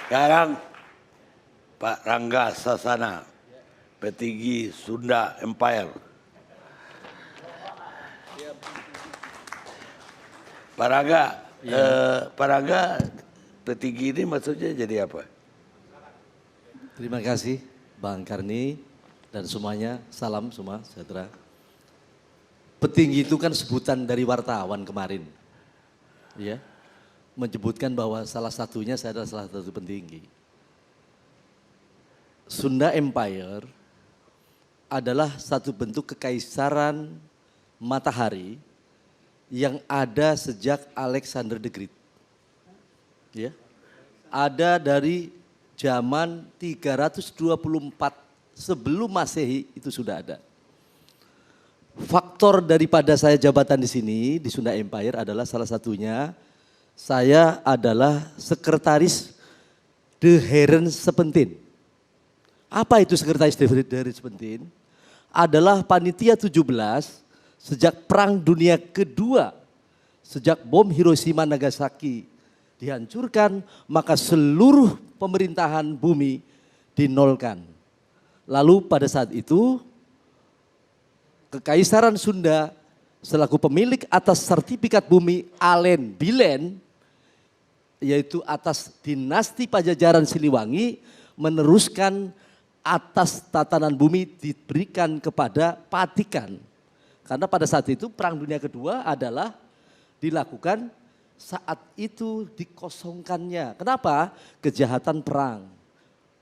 Sekarang Pak Rangga Sasana, petinggi Sunda Empire. Pak Rangga, petinggi ini maksudnya jadi apa? Terima kasih Bang Karni dan semuanya, salam semua sejahtera. Petinggi itu kan sebutan dari wartawan kemarin, ya, menyebutkan bahwa salah satunya saya adalah salah satu petinggi. Sunda Empire adalah satu bentuk kekaisaran matahari yang ada sejak Alexander the Great. Ya. Ada dari zaman 324 sebelum Masehi itu sudah ada. Faktor daripada saya jabatan di sini di Sunda Empire adalah salah satunya saya adalah sekretaris De Heren Sepentin. Apa itu sekretaris De Heren Sepentin? Adalah panitia 17 sejak Perang Dunia Kedua, sejak bom Hiroshima Nagasaki dihancurkan, maka seluruh pemerintahan bumi dinolkan. Lalu pada saat itu Kekaisaran Sunda selaku pemilik atas sertifikat bumi Alen Bilen, yaitu atas dinasti Pajajaran Siliwangi, meneruskan atas tatanan bumi diberikan kepada Patikan. Karena pada saat itu Perang Dunia Kedua adalah dilakukan saat itu dikosongkannya. Kenapa? Kejahatan perang.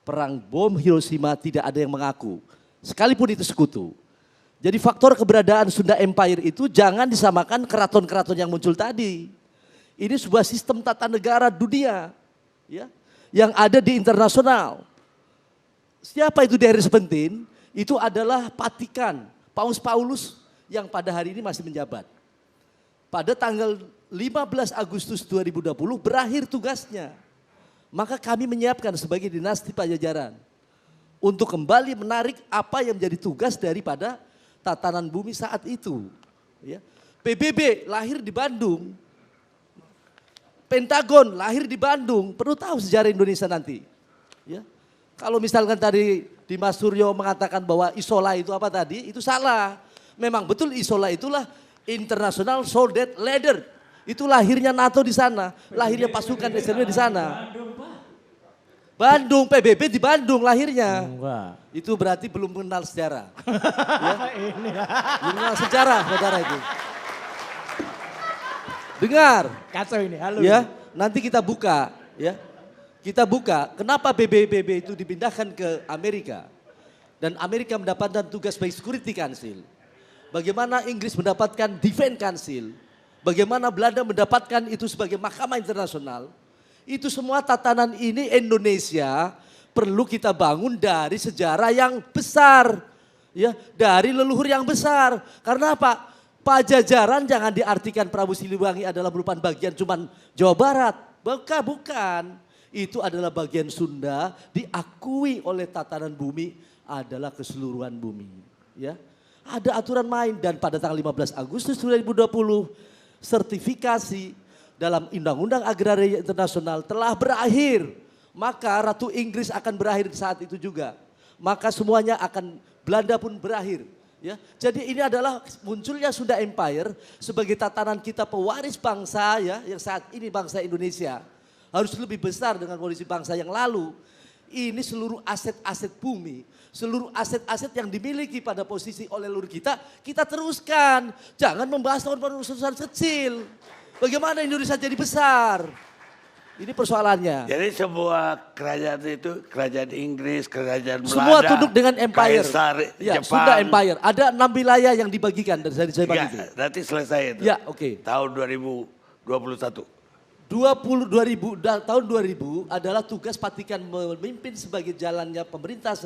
Perang bom Hiroshima tidak ada yang mengaku. Sekalipun itu sekutu. Jadi faktor keberadaan Sunda Empire itu jangan disamakan keraton-keraton yang muncul tadi. Ini sebuah sistem tata negara dunia, ya, yang ada di internasional. Siapa itu De Heren Sepentin? Itu adalah Patikan, Paus Paulus yang pada hari ini masih menjabat. Pada tanggal 15 Agustus 2020 berakhir tugasnya. Maka kami menyiapkan sebagai dinasti Pajajaran untuk kembali menarik apa yang menjadi tugas daripada tatanan bumi saat itu. Ya. PBB lahir di Bandung. Pentagon lahir di Bandung. Perlu tahu sejarah Indonesia nanti. Ya. Kalau misalkan tadi Dimas Suryo mengatakan bahwa Isola itu apa tadi, itu salah. Memang betul Isola itulah International Soldat Leader. Itu lahirnya NATO di sana, lahirnya pasukan SNW di sana. Bandung, PBB di Bandung lahirnya. Itu berarti belum mengenal sejarah. Ya? Belum mengenal sejarah saudara itu. Dengar. Kacau ini, halo. Ya, nanti kita buka. Ya, kita buka kenapa PBB itu dipindahkan ke Amerika. Dan Amerika mendapatkan tugas sebagai Security Council. Bagaimana Inggris mendapatkan Defense Council. Bagaimana Belanda mendapatkan itu sebagai mahkamah internasional. Itu semua tatanan ini Indonesia perlu kita bangun dari sejarah yang besar. Ya, dari leluhur yang besar. Karena apa? Pajajaran jangan diartikan Prabu Siliwangi adalah merupakan bagian cuman Jawa Barat. Bukan. Itu adalah bagian Sunda diakui oleh tatanan bumi adalah keseluruhan bumi. Ya. Ada aturan main dan pada tanggal 15 Agustus 2020 sertifikasi dalam Undang-Undang Agraria Internasional telah berakhir. Maka Ratu Inggris akan berakhir saat itu juga. Maka semuanya akan, Belanda pun berakhir. Ya, jadi ini adalah munculnya Sunda Empire sebagai tatanan kita pewaris bangsa ya, yang saat ini bangsa Indonesia. Harus lebih besar dengan kondisi bangsa yang lalu. Ini seluruh aset-aset bumi, seluruh aset-aset yang dimiliki pada posisi oleh leluhur kita teruskan. Jangan membahas tahun urusan kecil. Bagaimana Indonesia jadi besar? Ini persoalannya. Jadi semua kerajaan itu, kerajaan Inggris, kerajaan Belanda. Semua tunduk dengan empire. Kaisar Ya, Jepang. Sunda Empire. Ada 6 wilayah yang dibagikan dari saya bagi itu. Nanti selesai itu. Ya, oke. Tahun 2021. Tahun 2000 adalah tugas Patikan memimpin sebagai jalannya pemerintah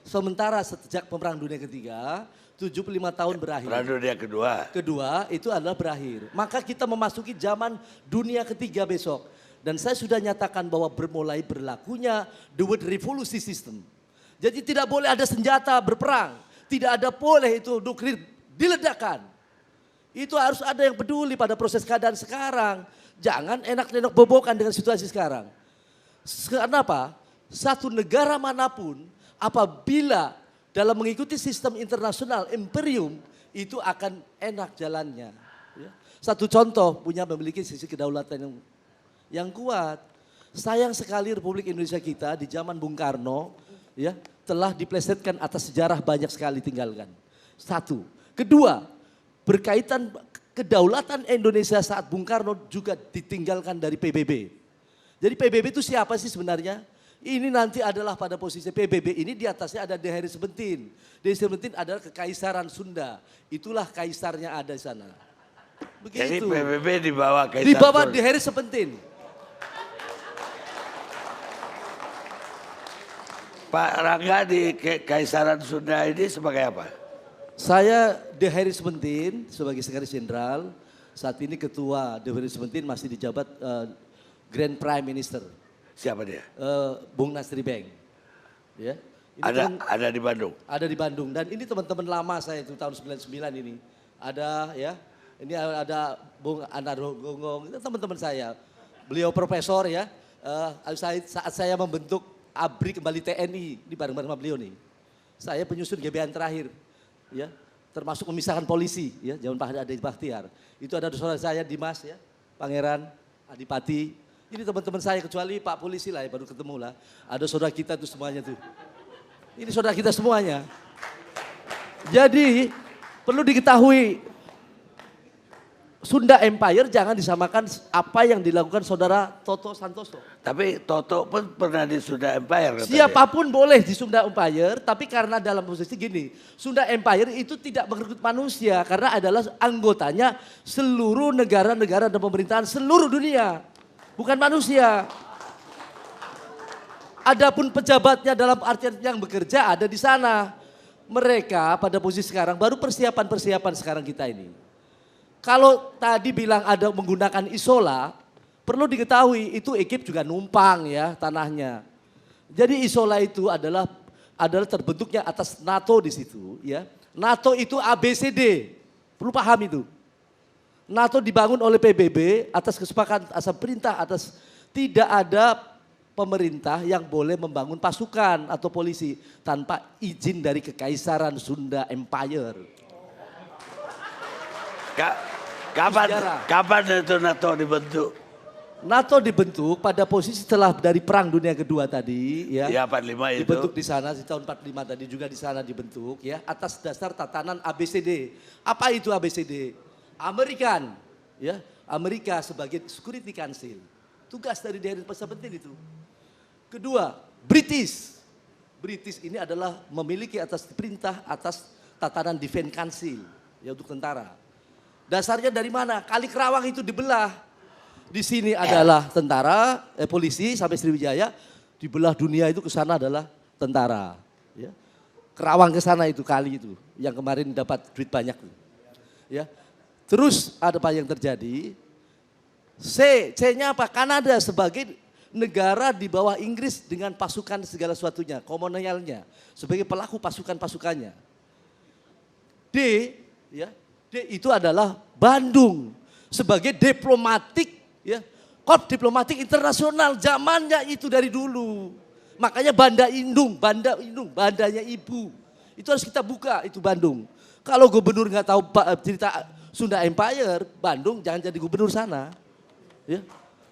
sementara sejak Perang Dunia Ketiga. 75 tahun berakhir. Perang Dunia Kedua. Kedua itu adalah berakhir. Maka kita memasuki zaman dunia ketiga besok. Dan saya sudah nyatakan bahwa mulai berlakunya the World Revolution System. Jadi tidak boleh ada senjata berperang. Tidak ada boleh itu nuklir diledakkan. Itu harus ada yang peduli pada proses keadaan sekarang. Jangan enak-enak bobokan dengan situasi sekarang. Kenapa? Satu negara manapun apabila dalam mengikuti sistem internasional imperium itu akan enak jalannya. Ya. Satu contoh memiliki sisi kedaulatan yang kuat. Sayang sekali Republik Indonesia kita di zaman Bung Karno ya telah diplesetkan atas sejarah banyak sekali tinggalkan. Satu. Kedua, berkaitan kedaulatan Indonesia saat Bung Karno juga ditinggalkan dari PBB. Jadi PBB itu siapa sih sebenarnya? Ini nanti adalah pada posisi PBB ini di atasnya ada Deherri Sebentin. Deherri Sebentin adalah Kekaisaran Sunda. Itulah kaisarnya ada di sana. Begitu. Jadi PBB di bawah Kaisar. Di bawah Deherri Sebentin. Pak Rangga di Kekaisaran Sunda ini sebagai apa? Saya Deherri Sebentin sebagai Sekretaris Jenderal. Saat ini Ketua Deherri Sebentin masih dijabat Grand Prime Minister. Siapa dia? Bung Nasri Bank. Ya. Ada di Bandung. Ada di Bandung dan ini teman-teman lama saya itu tahun 99 ini. Ada ya. Ini ada Bung Anar Gonggong, itu teman-teman saya. Beliau profesor ya. Saat saya membentuk ABRI kembali TNI, ini bareng-bareng sama beliau nih. Saya penyusun GBHN terakhir, ya, termasuk memisahkan polisi, ya, zaman Pak Adi Bakhtiar. Itu ada saudara saya Dimas, ya, Pangeran, Adipati. Ini teman-teman saya kecuali Pak Polisi lah, ya, baru ketemu lah. Ada saudara kita tuh semuanya tuh. Ini saudara kita semuanya. Jadi perlu diketahui Sunda Empire jangan disamakan apa yang dilakukan saudara Toto Santoso. Tapi Toto pun pernah di Sunda Empire. Siapapun boleh di Sunda Empire, tapi karena dalam posisi gini, Sunda Empire itu tidak merekrut manusia karena adalah anggotanya seluruh negara-negara dan pemerintahan seluruh dunia, bukan manusia. Adapun pejabatnya dalam artian yang bekerja ada di sana. Mereka pada posisi sekarang baru persiapan sekarang kita ini. Kalau tadi bilang ada menggunakan isola, perlu diketahui itu ekip juga numpang ya tanahnya. Jadi isola itu adalah terbentuknya atas NATO di situ ya. NATO itu ABCD, perlu paham itu. NATO dibangun oleh PBB atas kesepakatan, atas perintah, atas tidak ada pemerintah yang boleh membangun pasukan atau polisi tanpa izin dari Kekaisaran Sunda Empire. Kapan itu NATO dibentuk? NATO dibentuk pada posisi setelah dari Perang Dunia Kedua tadi ya. Ya 45 itu. Dibentuk di sana di tahun 45 tadi juga di sana dibentuk ya atas dasar tatanan ABCD. Apa itu ABCD? American ya, Amerika sebagai Security Council. Tugas dari Deherri Sebentin itu. Kedua, British. British ini adalah memiliki atas perintah atas tatanan Defense Council ya untuk tentara. Dasarnya dari mana? Kali Kerawang itu dibelah. Di sini adalah tentara, polisi sampai Sriwijaya. Dibelah dunia itu ke sana adalah tentara. Ya. Kerawang ke sana itu kali itu. Yang kemarin dapat duit banyak. Ya. Terus ada apa yang terjadi? C-nya apa? Kanada sebagai negara di bawah Inggris dengan pasukan segala sesuatunya. Kolonialnya. Sebagai pelaku pasukan-pasukannya. D, ya. D itu adalah Bandung sebagai diplomatik ya, korps diplomatik internasional zamannya itu dari dulu. Makanya Banda Indung, bandanya ibu. Itu harus kita buka itu Bandung. Kalau gubernur nggak tahu cerita Sunda Empire, Bandung jangan jadi gubernur sana. Ya.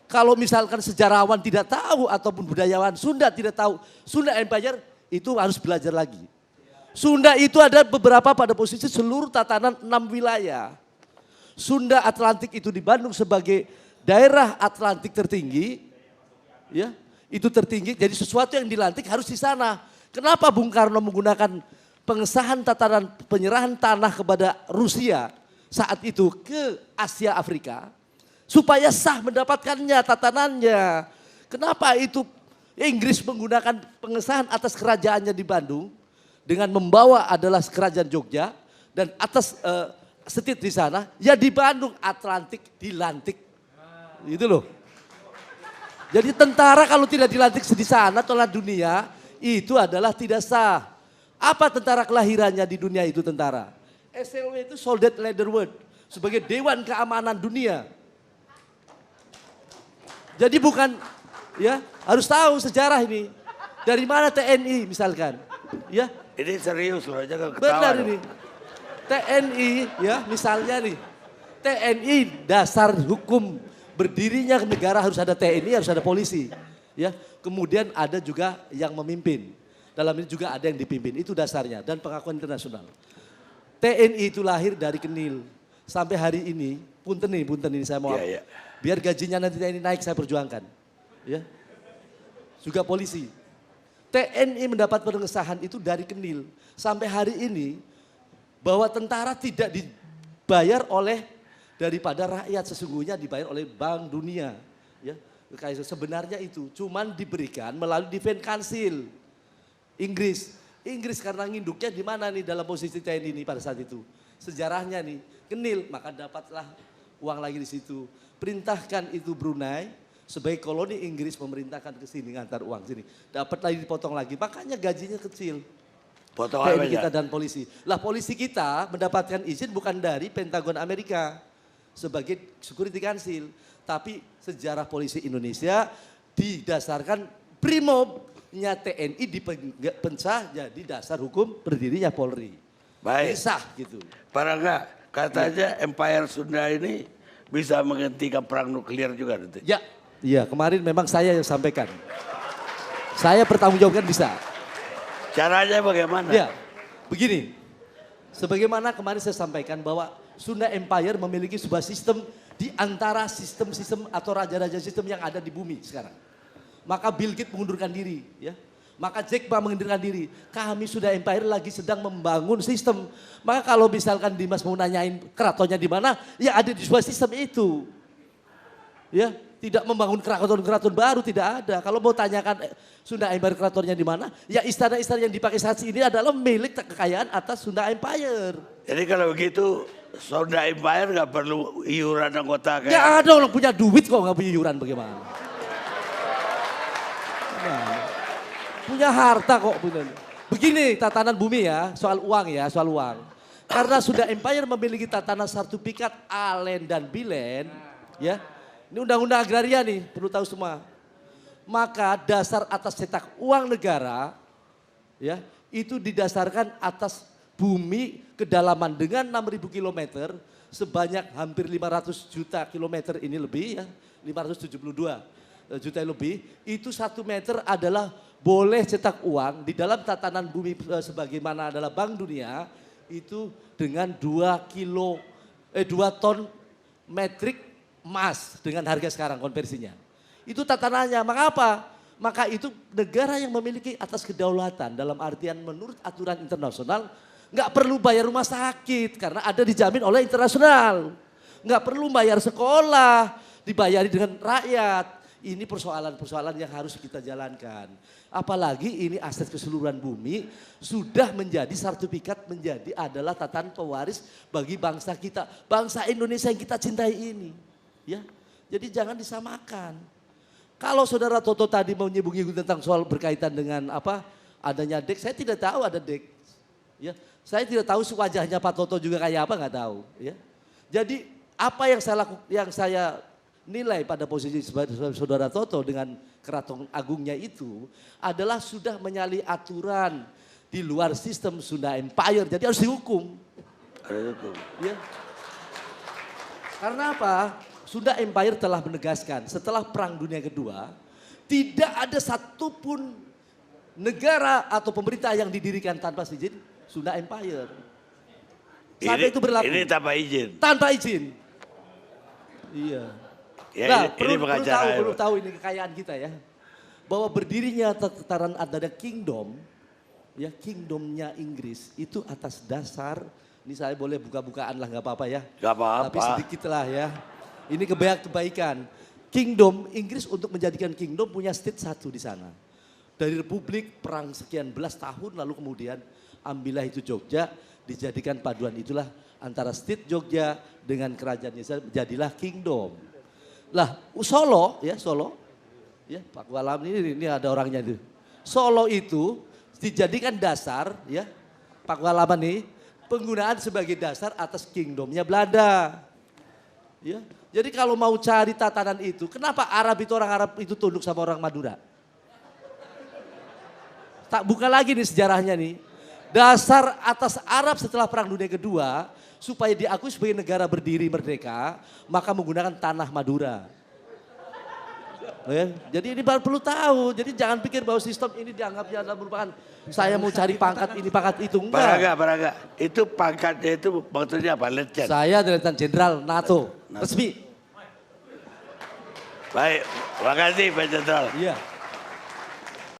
Kalau misalkan sejarawan tidak tahu ataupun budayawan Sunda tidak tahu Sunda Empire, itu harus belajar lagi. Sunda itu ada beberapa pada posisi seluruh tatanan 6 wilayah. Sunda Atlantik itu di Bandung sebagai daerah Atlantik tertinggi. Ya, itu tertinggi, jadi sesuatu yang dilantik harus di sana. Kenapa Bung Karno menggunakan pengesahan tatanan penyerahan tanah kepada Rusia saat itu ke Asia Afrika? Supaya sah mendapatkannya tatanannya. Kenapa itu Inggris menggunakan pengesahan atas kerajaannya di Bandung? Dengan membawa adalah kerajaan Jogja dan atas setit di sana, ya di Bandung Atlantik dilantik. Itu loh. Jadi tentara kalau tidak dilantik di sana tolak dunia itu adalah tidak sah. Apa tentara kelahirannya di dunia itu tentara? SLW itu Soldat Leader World sebagai Dewan Keamanan Dunia. Jadi bukan Ya, harus tahu sejarah ini. Dari mana TNI misalkan. Ya, Ini serius loh, jangan ketawa. benar dong. ini. TNI ya, misalnya nih. TNI dasar hukum berdirinya negara harus ada TNI, harus ada polisi. Ya, kemudian ada juga yang memimpin. Dalam ini juga ada yang dipimpin, itu dasarnya dan pengakuan internasional. TNI itu lahir dari Kenil. Sampai hari ini, punten ini saya mau Iya, iya. biar gajinya nanti TNI naik saya perjuangkan. Ya. Juga polisi. TNI mendapat pengesahan itu dari Kenil. Sampai hari ini bahwa tentara tidak dibayar oleh daripada rakyat, sesungguhnya dibayar oleh Bank Dunia. Ya. Sebenarnya itu cuman diberikan melalui Defense Council Inggris. Inggris karena nginduknya di mana nih dalam posisi TNI ini pada saat itu. Sejarahnya nih, Kenil, maka dapatlah uang lagi di situ. Perintahkan itu Brunei sebagai koloni Inggris, memerintahkan ke sini ngantar uang sini. Dapat lagi dipotong lagi, makanya gajinya kecil. Potong TNI apa kita ya? dan polisi. Lah polisi kita mendapatkan izin bukan dari Pentagon Amerika sebagai Security Council. Tapi sejarah polisi Indonesia didasarkan Brimobnya TNI dipecah jadi dasar hukum berdirinya Polri. Baik. Sah gitu. Para enggak, katanya Empire Sunda ini bisa menghentikan perang nuklir juga nanti. Ya, iya kemarin memang saya yang sampaikan. Saya bertanggungjawabkan bisa. Caranya bagaimana? Ya, begini. Sebagaimana kemarin saya sampaikan bahwa Sunda Empire memiliki sebuah sistem di antara sistem-sistem atau raja-raja sistem yang ada di bumi sekarang. Maka Bill Gates mengundurkan diri, ya. Maka Jack Ma mengundurkan diri. Kami Sunda Empire lagi sedang membangun sistem. Maka kalau misalkan Dimas mau nanyain keratonnya di mana, ya ada di sebuah sistem itu. Ya, tidak membangun keraton-keraton baru, tidak ada. Kalau mau tanyakan Sunda Empire keratonnya di mana, ya istana-istana yang dipakai saat ini adalah milik kekayaan atas Sunda Empire. Jadi kalau begitu Sunda Empire nggak perlu iuran anggota kayak. Ya ada orang punya duit kok nggak punya iuran bagaimana? Gimana? Punya harta kok punya. Begini tatanan bumi ya, soal uang ya, soal uang. Karena Sunda Empire memiliki tatanan sertifikat Alen dan Bilen, ya. Ini undang-undang agraria nih, perlu tahu semua. Maka dasar atas cetak uang negara, ya, itu didasarkan atas bumi kedalaman dengan 6.000 km sebanyak hampir 500 juta kilometer ini lebih ya, 572 juta lebih. Itu 1 meter adalah boleh cetak uang di dalam tatanan bumi sebagaimana adalah Bank Dunia itu dengan 2 ton metrik emas dengan harga sekarang konversinya. Itu tatanannya, maka apa? Maka itu negara yang memiliki atas kedaulatan dalam artian menurut aturan internasional nggak perlu bayar rumah sakit karena ada dijamin oleh internasional. Nggak perlu bayar sekolah, dibayari dengan rakyat. Ini persoalan-persoalan yang harus kita jalankan. Apalagi ini aset keseluruhan bumi sudah menjadi sertifikat menjadi adalah tatanan pewaris bagi bangsa kita. Bangsa Indonesia yang kita cintai ini. Ya, jadi jangan disamakan. Kalau saudara Toto tadi mau nyinggung tentang soal berkaitan dengan apa adanya DEK, saya tidak tahu ada DEK. Ya, saya tidak tahu wajahnya Pak Toto juga kayak apa nggak tahu. Ya, jadi apa yang saya nilai pada posisi saudara Toto dengan Keraton Agungnya itu adalah sudah menyalahi aturan di luar sistem Sunda Empire, jadi harus dihukum. Ya. Karena apa? Sunda Empire telah menegaskan setelah Perang Dunia Kedua tidak ada satupun negara atau pemerintah yang didirikan tanpa izin Sunda Empire. Sampai itu berlaku. Ini tanpa izin. Tanpa izin. Iya. Ya, Nah, ini pengacara. perlu tahu ini kekayaan kita ya. Bahwa berdirinya tataran ada kingdom, ya kingdomnya Inggris itu atas dasar, ini saya boleh buka-bukaan lah nggak apa-apa ya. Nggak apa-apa. Tapi sedikit lah ya. Ini kebaikan. Kingdom Inggris untuk menjadikan kingdom punya state satu di sana. Dari republik perang sekian belas tahun lalu kemudian ambillah itu Jogja dijadikan paduan itulah antara state Jogja dengan kerajaannya jadilah kingdom. Lah Solo ya Pak Walam ini ada orangnya itu. Solo itu dijadikan dasar ya Pak Walaman nih penggunaan sebagai dasar atas kingdomnya Belanda. Ya, Jadi kalau mau cari tatanan itu, kenapa orang Arab itu tunduk sama orang Madura? Tak buka lagi nih sejarahnya nih. Dasar atas Arab setelah Perang Dunia Kedua, supaya diakui sebagai negara berdiri merdeka, maka menggunakan tanah Madura. Ya, jadi ini baru perlu tahu, jadi jangan pikir bahwa sistem ini dianggapnya adalah merupakan saya mau cari pangkat ini pangkat itu, enggak. Paraga, itu pangkatnya itu maksudnya apa? Letjen. Saya Letnan Jenderal NATO, resmi. Baik, terima kasih Pak Jenderal. Iya.